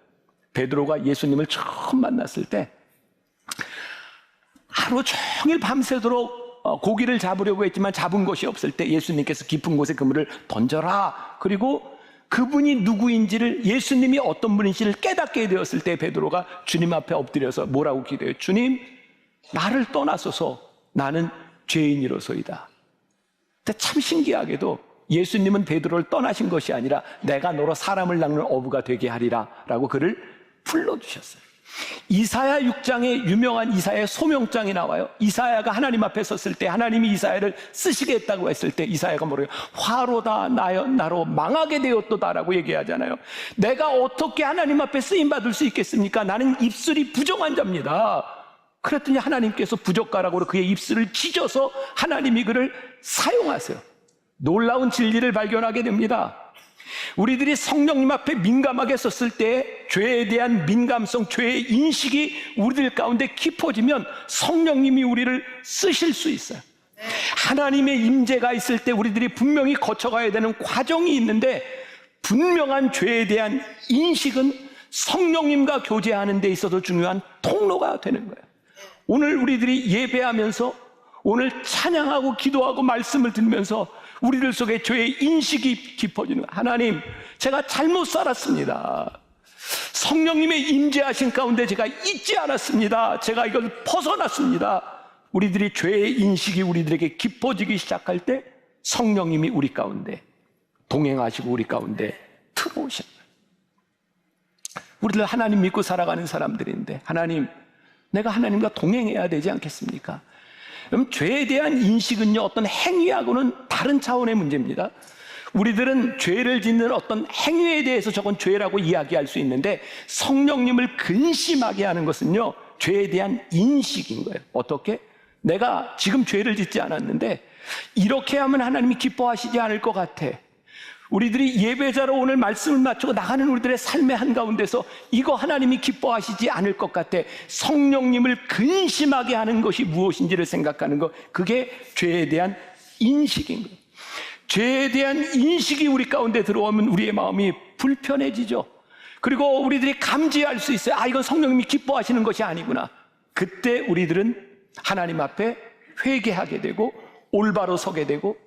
[SPEAKER 3] 베드로가 예수님을 처음 만났을 때 하루 종일 밤새도록 고기를 잡으려고 했지만 잡은 것이 없을 때 예수님께서 깊은 곳에 그물을 던져라. 그리고 그분이 누구인지를, 예수님이 어떤 분인지를 깨닫게 되었을 때 베드로가 주님 앞에 엎드려서 뭐라고 기도해요? 주님, 나를 떠나소서, 나는 죄인이로소이다. 근데 참 신기하게도 예수님은 베드로를 떠나신 것이 아니라 내가 너로 사람을 낚는 어부가 되게 하리라 라고 그를 불러주셨어요. 이사야 6장에 유명한 이사야의 소명장이 나와요. 이사야가 하나님 앞에 섰을 때 하나님이 이사야를 쓰시겠다고 했을 때 이사야가 뭐래요? 화로다 나로 망하게 되었도다라고 얘기하잖아요. 내가 어떻게 하나님 앞에 쓰임받을 수 있겠습니까? 나는 입술이 부정한 자입니다. 그랬더니 하나님께서 부젓가락으로 그의 입술을 찢어서 하나님이 그를 사용하세요. 놀라운 진리를 발견하게 됩니다. 우리들이 성령님 앞에 민감하게 섰을 때 죄에 대한 민감성, 죄의 인식이 우리들 가운데 깊어지면 성령님이 우리를 쓰실 수 있어요. 하나님의 임재가 있을 때 우리들이 분명히 거쳐가야 되는 과정이 있는데 분명한 죄에 대한 인식은 성령님과 교제하는 데 있어서 중요한 통로가 되는 거예요. 오늘 우리들이 예배하면서, 오늘 찬양하고 기도하고 말씀을 들으면서 우리들 속에 죄의 인식이 깊어지는 거예요. 하나님, 제가 잘못 살았습니다. 성령님의 임재하신 가운데 제가 잊지 않았습니다. 제가 이걸 벗어났습니다. 우리들이 죄의 인식이 우리들에게 깊어지기 시작할 때 성령님이 우리 가운데 동행하시고 우리 가운데 들어오셔요. 우리들 하나님 믿고 살아가는 사람들인데 하나님, 내가 하나님과 동행해야 되지 않겠습니까? 그럼 죄에 대한 인식은요, 어떤 행위하고는 다른 차원의 문제입니다. 우리들은 죄를 짓는 어떤 행위에 대해서 저건 죄라고 이야기할 수 있는데 성령님을 근심하게 하는 것은요, 죄에 대한 인식인 거예요. 어떻게? 내가 지금 죄를 짓지 않았는데 이렇게 하면 하나님이 기뻐하시지 않을 것 같아. 우리들이 예배자로 오늘 말씀을 마치고 나가는 우리들의 삶의 한가운데서 이거 하나님이 기뻐하시지 않을 것 같아. 성령님을 근심하게 하는 것이 무엇인지를 생각하는 것, 그게 죄에 대한 인식인 거예요. 죄에 대한 인식이 우리 가운데 들어오면 우리의 마음이 불편해지죠. 그리고 우리들이 감지할 수 있어요. 아, 이건 성령님이 기뻐하시는 것이 아니구나. 그때 우리들은 하나님 앞에 회개하게 되고 올바로 서게 되고,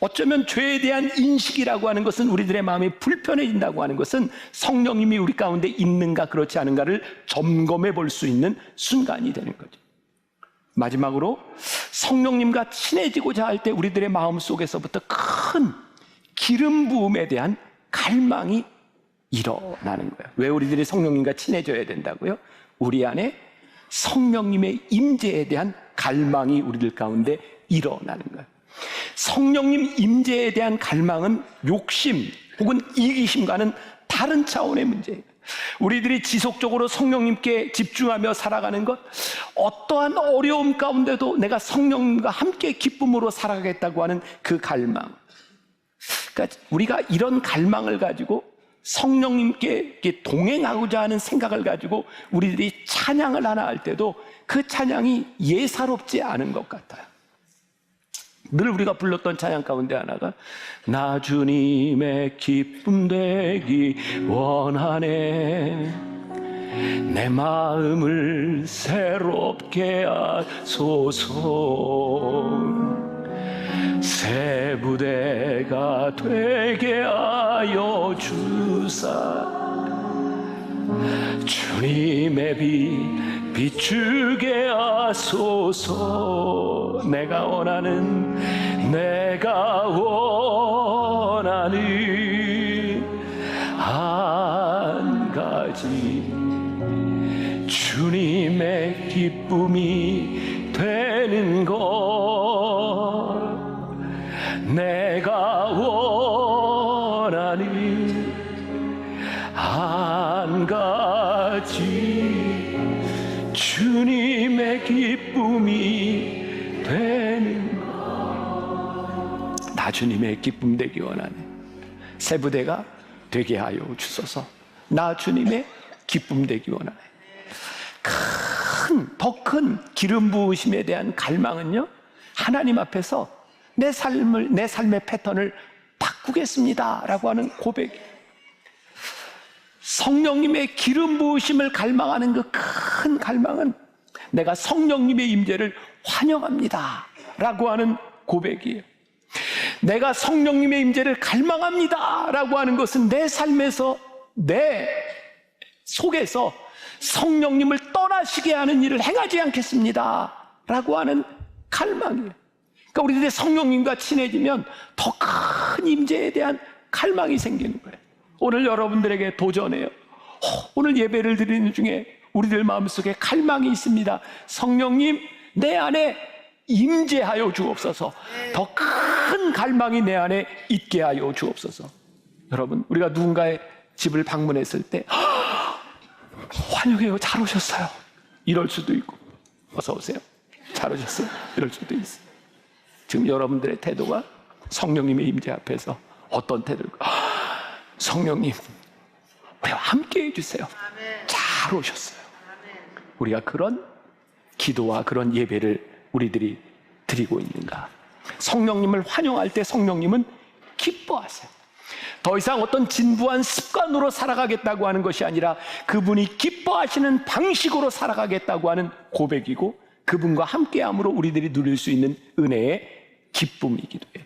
[SPEAKER 3] 어쩌면 죄에 대한 인식이라고 하는 것은, 우리들의 마음이 불편해진다고 하는 것은 성령님이 우리 가운데 있는가 그렇지 않은가를 점검해 볼 수 있는 순간이 되는 거죠. 마지막으로 성령님과 친해지고자 할 때 우리들의 마음 속에서부터 큰 기름 부음에 대한 갈망이 일어나는 거예요. 왜 우리들이 성령님과 친해져야 된다고요? 우리 안에 성령님의 임재에 대한 갈망이 우리들 가운데 일어나는 거예요. 성령님 임재에 대한 갈망은 욕심 혹은 이기심과는 다른 차원의 문제예요. 우리들이 지속적으로 성령님께 집중하며 살아가는 것, 어떠한 어려움 가운데도 내가 성령님과 함께 기쁨으로 살아가겠다고 하는 그 갈망. 그러니까 우리가 이런 갈망을 가지고 성령님께 동행하고자 하는 생각을 가지고 우리들이 찬양을 하나 할 때도 그 찬양이 예사롭지 않은 것 같아요. 늘 우리가 불렀던 찬양 가운데 하나가 나 주님의 기쁨 되기 원하네, 내 마음을 새롭게 하소서, 새 부대가 되게 하여 주사, 주님의 빛 비추게 하소서, 내가 원하는 한 가지, 주님의 기쁨이 되는 것, 내가 원하는 한 가지, 주님의 기쁨이 되는 것. 나 주님의 기쁨 되기 원하네, 새 부대가 되게 하여 주소서, 나 주님의 기쁨 되기 원하네. 더 큰 기름 부으심에 대한 갈망은요, 하나님 앞에서 내 삶의 패턴을 바꾸겠습니다 라고 하는 고백. 성령님의 기름 부으심을 갈망하는 그 큰 갈망은 내가 성령님의 임재를 환영합니다 라고 하는 고백이에요. 내가 성령님의 임재를 갈망합니다 라고 하는 것은 내 삶에서, 내 속에서 성령님을 떠나시게 하는 일을 행하지 않겠습니다 라고 하는 갈망이에요. 그러니까 우리들이 성령님과 친해지면 더 큰 임재에 대한 갈망이 생기는 거예요. 오늘 여러분들에게 도전해요. 오늘 예배를 드리는 중에 우리들 마음속에 갈망이 있습니다. 성령님, 내 안에 임재하여 주옵소서. 더 큰 갈망이 내 안에 있게 하여 주옵소서. 여러분, 우리가 누군가의 집을 방문했을 때 환영해요, 잘 오셨어요, 이럴 수도 있고, 어서 오세요, 잘 오셨어요, 이럴 수도 있어요. 지금 여러분들의 태도가 성령님의 임재 앞에서 어떤 태도일까? 성령님, 우리와 함께 해주세요, 잘 오셨어요. 우리가 그런 기도와 그런 예배를 우리들이 드리고 있는가? 성령님을 환영할 때 성령님은 기뻐하세요. 더 이상 어떤 진부한 습관으로 살아가겠다고 하는 것이 아니라 그분이 기뻐하시는 방식으로 살아가겠다고 하는 고백이고, 그분과 함께함으로 우리들이 누릴 수 있는 은혜의 기쁨이기도 해요.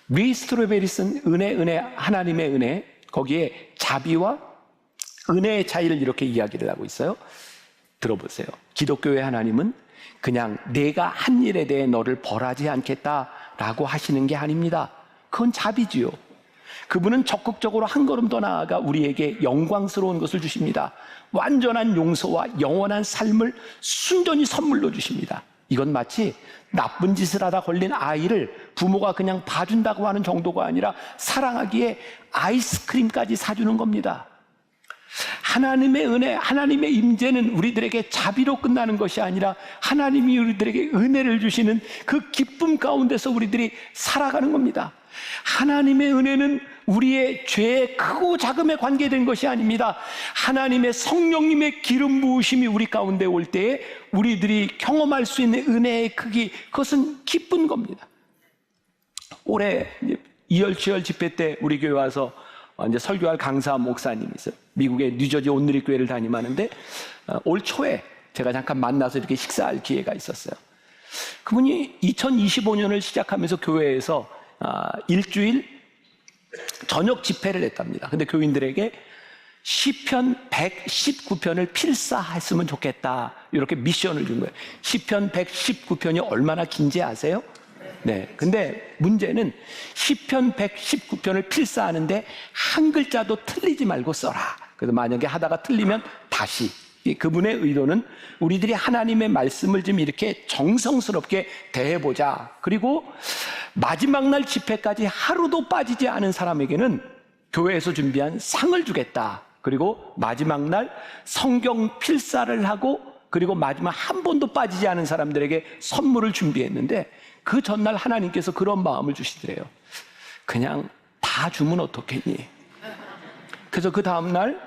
[SPEAKER 3] 리 스트로베리슨 은혜, 하나님의 은혜, 거기에 자비와 은혜의 차이를 이렇게 이야기를 하고 있어요. 들어보세요. 기독교의 하나님은 그냥 내가 한 일에 대해 너를 벌하지 않겠다라고 하시는 게 아닙니다. 그건 자비지요. 그분은 적극적으로 한 걸음 더 나아가 우리에게 영광스러운 것을 주십니다. 완전한 용서와 영원한 삶을 순전히 선물로 주십니다. 이건 마치 나쁜 짓을 하다 걸린 아이를 부모가 그냥 봐준다고 하는 정도가 아니라 사랑하기에 아이스크림까지 사주는 겁니다. 하나님의 은혜, 하나님의 임재는 우리들에게 자비로 끝나는 것이 아니라 하나님이 우리들에게 은혜를 주시는 그 기쁨 가운데서 우리들이 살아가는 겁니다. 하나님의 은혜는 우리의 죄의 크고 작음에 관계된 것이 아닙니다. 하나님의 성령님의 기름 부으심이 우리 가운데 올 때에 우리들이 경험할 수 있는 은혜의 크기, 그것은 기쁜 겁니다. 올해 이열치열 집회 때 우리 교회 와서 이제 설교할 강사 목사님이 있어요. 미국의 뉴저지 온누리 교회를 담임하는데 올 초에 제가 잠깐 만나서 이렇게 식사할 기회가 있었어요. 그분이 2025년을 시작하면서 교회에서 일주일 저녁 집회를 했답니다. 근데 교인들에게 시편 119편을 필사했으면 좋겠다, 이렇게 미션을 준 거예요. 시편 119편이 얼마나 긴지 아세요? 네. 근데 문제는 시편 119편을 필사하는데 한 글자도 틀리지 말고 써라. 그래서 만약에 하다가 틀리면 다시. 그분의 의도는 우리들이 하나님의 말씀을 좀 이렇게 정성스럽게 대해보자. 그리고 마지막 날 집회까지 하루도 빠지지 않은 사람에게는 교회에서 준비한 상을 주겠다. 그리고 마지막 날 성경 필사를 하고 그리고 마지막 한 번도 빠지지 않은 사람들에게 선물을 준비했는데 그 전날 하나님께서 그런 마음을 주시더래요. 그냥 다 주면 어떻겠니? 그래서 그 다음날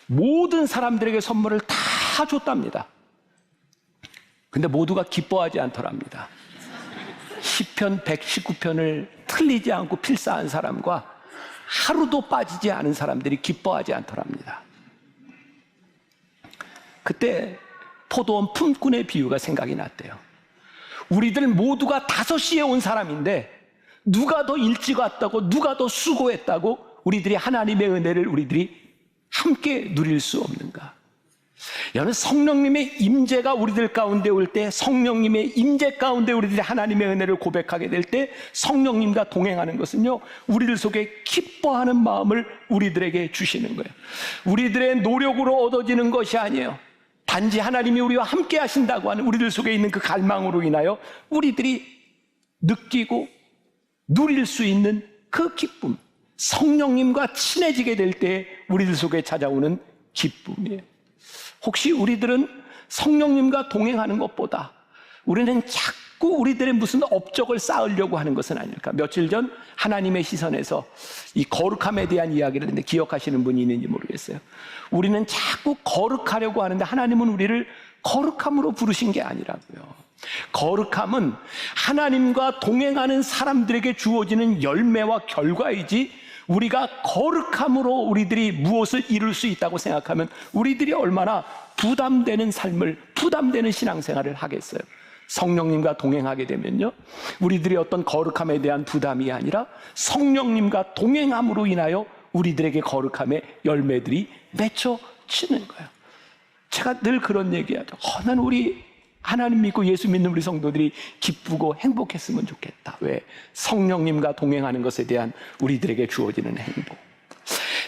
[SPEAKER 3] 모든 사람들에게 선물을 다 줬답니다. 근데 모두가 기뻐하지 않더랍니다. 시편 119편을 틀리지 않고 필사한 사람과 하루도 빠지지 않은 사람들이 기뻐하지 않더랍니다. 그때 포도원 품꾼의 비유가 생각이 났대요. 우리들 모두가 5시에 온 사람인데 누가 더 일찍 왔다고 누가 더 수고했다고 우리들이 하나님의 은혜를 우리들이 함께 누릴 수 없는가? 여러분, 성령님의 임재가 우리들 가운데 올 때, 성령님의 임재 가운데 우리들이 하나님의 은혜를 고백하게 될 때 성령님과 동행하는 것은요, 우리들 속에 기뻐하는 마음을 우리들에게 주시는 거예요. 우리들의 노력으로 얻어지는 것이 아니에요. 단지 하나님이 우리와 함께 하신다고 하는 우리들 속에 있는 그 갈망으로 인하여 우리들이 느끼고 누릴 수 있는 그 기쁨, 성령님과 친해지게 될 때 우리들 속에 찾아오는 기쁨이에요. 혹시 우리들은 성령님과 동행하는 것보다 우리는 자꾸 우리들의 무슨 업적을 쌓으려고 하는 것은 아닐까? 며칠 전 하나님의 시선에서 이 거룩함에 대한 이야기를 했는데 기억하시는 분이 있는지 모르겠어요. 우리는 자꾸 거룩하려고 하는데 하나님은 우리를 거룩함으로 부르신 게 아니라고요. 거룩함은 하나님과 동행하는 사람들에게 주어지는 열매와 결과이지, 우리가 거룩함으로 우리들이 무엇을 이룰 수 있다고 생각하면 우리들이 얼마나 부담되는 삶을, 부담되는 신앙생활을 하겠어요. 성령님과 동행하게 되면요, 우리들이 어떤 거룩함에 대한 부담이 아니라 성령님과 동행함으로 인하여 우리들에게 거룩함의 열매들이 맺혀지는 거예요. 제가 늘 그런 얘기하죠. 난 우리 하나님 믿고 예수 믿는 우리 성도들이 기쁘고 행복했으면 좋겠다. 왜? 성령님과 동행하는 것에 대한 우리들에게 주어지는 행복.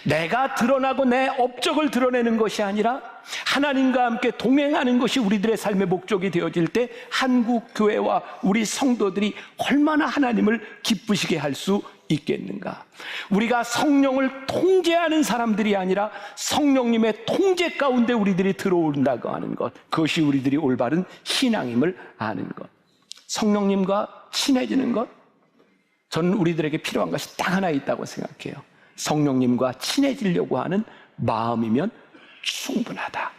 [SPEAKER 3] 내가 드러나고 내 업적을 드러내는 것이 아니라 하나님과 함께 동행하는 것이 우리들의 삶의 목적이 되어질 때 한국 교회와 우리 성도들이 얼마나 하나님을 기쁘시게 할 수 있겠는가? 우리가 성령을 통제하는 사람들이 아니라 성령님의 통제 가운데 우리들이 들어온다고 하는 것, 그것이 우리들이 올바른 신앙임을 아는 것. 성령님과 친해지는 것, 저는 우리들에게 필요한 것이 딱 하나 있다고 생각해요. 성령님과 친해지려고 하는 마음이면 충분하다.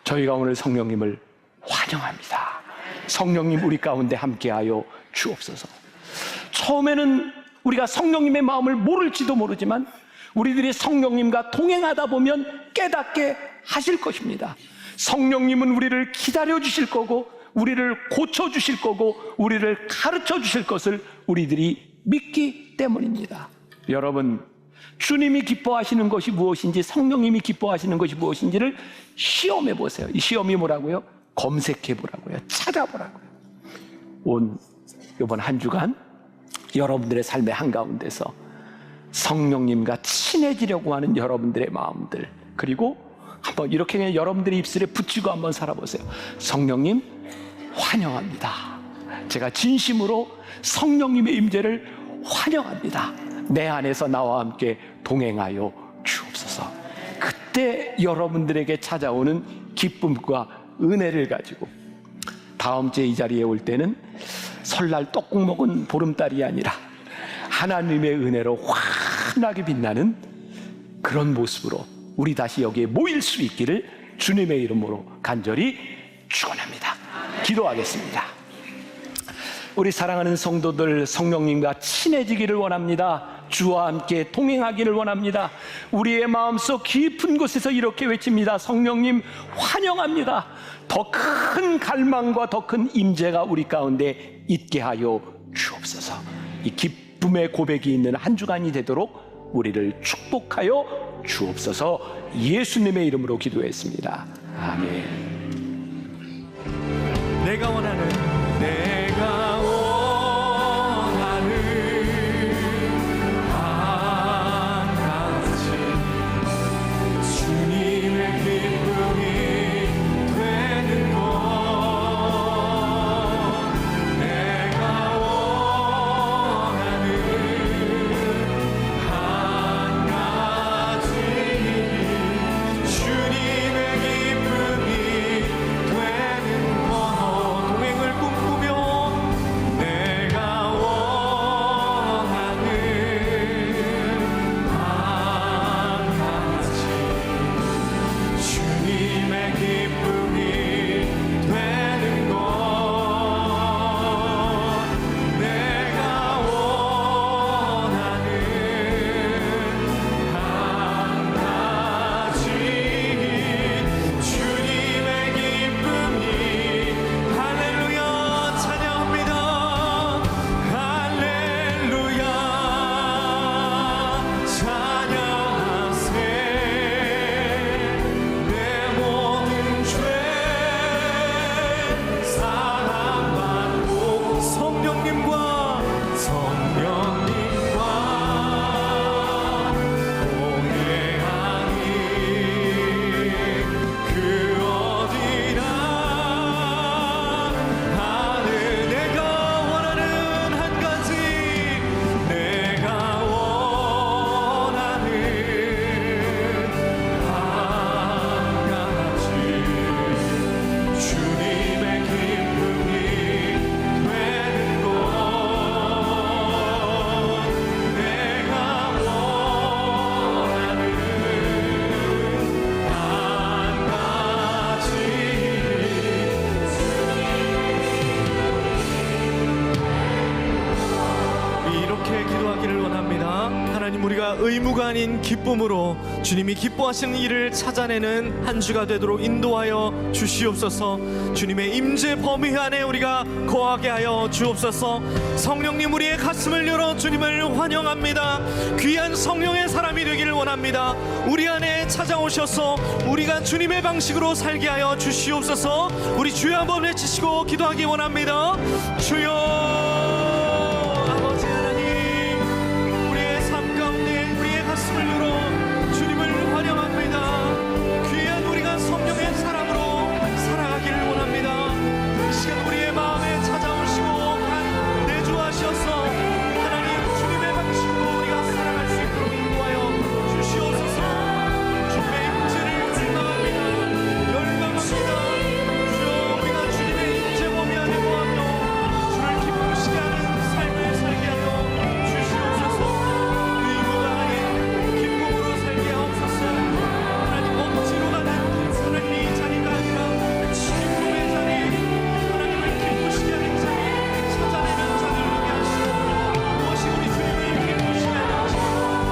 [SPEAKER 3] 저희가 오늘 성령님을 환영합니다. 성령님 우리 가운데 함께하여 주옵소서. 처음에는 우리가 성령님의 마음을 모를지도 모르지만 우리들이 성령님과 동행하다 보면 깨닫게 하실 것입니다. 성령님은 우리를 기다려 주실 거고 우리를 고쳐 주실 거고 우리를 가르쳐 주실 것을 우리들이 믿기 때문입니다. 여러분, 주님이 기뻐하시는 것이 무엇인지, 성령님이 기뻐하시는 것이 무엇인지를 시험해 보세요. 이 시험이 뭐라고요? 검색해 보라고요. 찾아보라고요. 이번 한 주간 여러분들의 삶의 한가운데서 성령님과 친해지려고 하는 여러분들의 마음들, 그리고 한번 이렇게 그냥 여러분들의 입술에 붙이고 한번 살아보세요. 성령님 환영합니다. 제가 진심으로 성령님의 임재를 환영합니다. 내 안에서 나와 함께 동행하여 주옵소서. 그때 여러분들에게 찾아오는 기쁨과 은혜를 가지고 다음 주에 이 자리에 올 때는 설날 떡국 먹은 보름달이 아니라 하나님의 은혜로 환하게 빛나는 그런 모습으로 우리 다시 여기에 모일 수 있기를 주님의 이름으로 간절히 축원합니다. 기도하겠습니다. 우리 사랑하는 성도들, 성령님과 친해지기를 원합니다. 주와 함께 동행하기를 원합니다. 우리의 마음속 깊은 곳에서 이렇게 외칩니다. 성령님 환영합니다. 더 큰 갈망과 더 큰 임재가 우리 가운데 있게 하여 주옵소서. 이 기쁨의 고백이 있는 한 주간이 되도록 우리를 축복하여 주옵소서. 예수님의 이름으로 기도했습니다. 아멘.
[SPEAKER 1] 내가 원하는 한 가지 주님의 기쁨이 되는 것, 내가 원하는 의무가 아닌 기쁨으로 주님이 기뻐하시는 일을 찾아내는 한 주가 되도록 인도하여 주시옵소서. 주님의 임재 범위 안에 우리가 거하게 하여 주옵소서. 성령님, 우리의 가슴을 열어 주님을 환영합니다. 귀한 성령의 사람이 되기를 원합니다. 우리 안에 찾아오셔서 우리가 주님의 방식으로 살게 하여 주시옵소서. 우리 주여 한번 외치시고 기도하기 원합니다. 주여, 아버지 하나님, 우리의 삶 가운데 우리의 가슴을 열어 주님을 환영합니다. 귀한 우리가 성령의 사람으로 살아가기를 원합니다. 이 시간 우리의 마음에 찾아오시고 내주하셔서 하나님 주님의 방식으로 우리가 살아갈 수 있도록 인도하여 주시옵소서. 주님의 임재를 갈망합니다. 열망합니다. 주여, 우리가 주님의 임재 범위 안에 거하며 주를 기쁘시게 하는 삶을 살게 하여 주시옵소서. 의무가 아닌 기쁨으로 살게 하옵소서. 하나님, 억지로 가는 하나님의 자리가 아니라 기쁨의 자리, 하나님을 기쁘시게 하는 자리 찾아내는 자를 되게 하시고, 무엇이 우리 주님을 기쁘시게 하는지,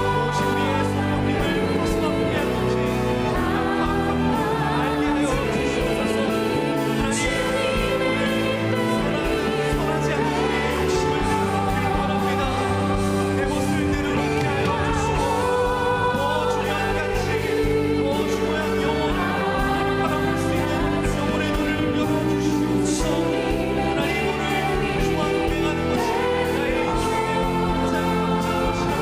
[SPEAKER 1] 무엇이 우리의 성령님을 가슴아프게 하는지 파악하고 알게 하여 주시옵소서. 하나님, 선하지 않는 우리의 욕심을 내려놓기를 원합니다. 내 것을 내려놓게 하여 주시고, 더 중요한 가치, 더 중요한 영혼, 하나님 바라볼 수 있는 영혼의 눈을 열어주시옵소서. 하나님, 오늘 주와 동행하는 것이 나의 인생의 가장 감사한 것이라.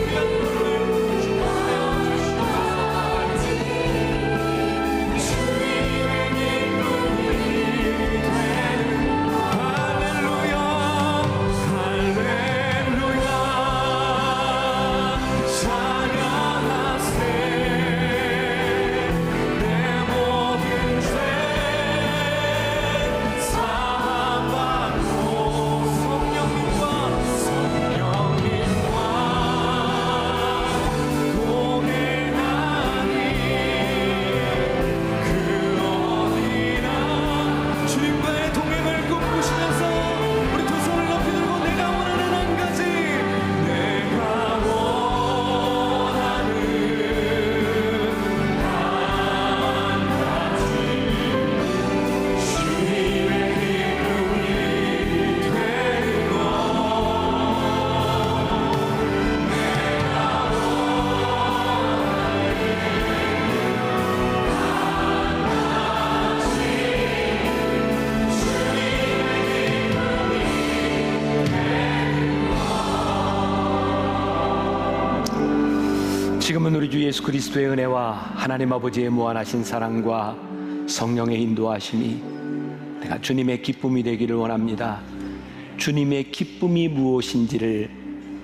[SPEAKER 1] 귀한 분을 축복하여 할렐루야, 할렐루야, 찬양하세. 내 모든 죄 사함받고 성령님과 동행하니 그 어디나 주님과의 동행을 꿈꾸시면서 우리 두 손을 높이 들고 내가 원하는 한 가지, 내가 원하는 한 가지, 주님의 기쁨이 되는 것.
[SPEAKER 3] 지금은 우리 주 예수 그리스도의 은혜와 하나님 아버지의 무한하신 사랑과 성령의 인도하심이 내가 주님의 기쁨이 되기를 원합니다. 주님의 기쁨이 무엇인지를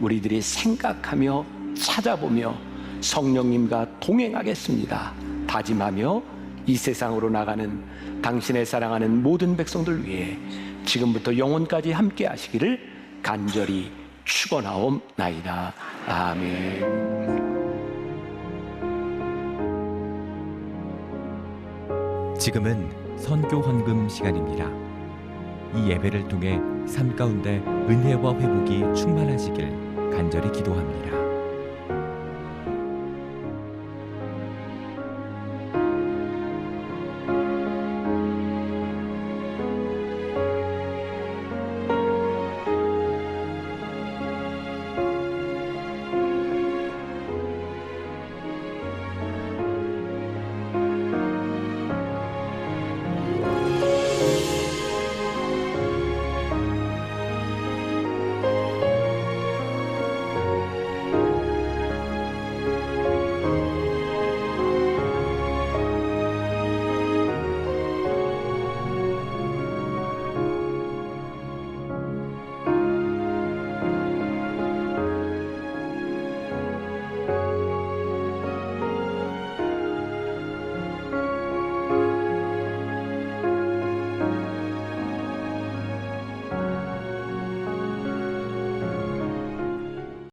[SPEAKER 3] 우리들이 생각하며 찾아보며 성령님과 동행하겠습니다. 다짐하며 이 세상으로 나가는 당신의 사랑하는 모든 백성들 위해 지금부터 영원까지 함께 하시기를 간절히 축원하옵나이다. 아멘.
[SPEAKER 4] 지금은 선교 헌금 시간입니다. 이 예배를 통해 삶 가운데 은혜와 회복이 충만하시길 간절히 기도합니다.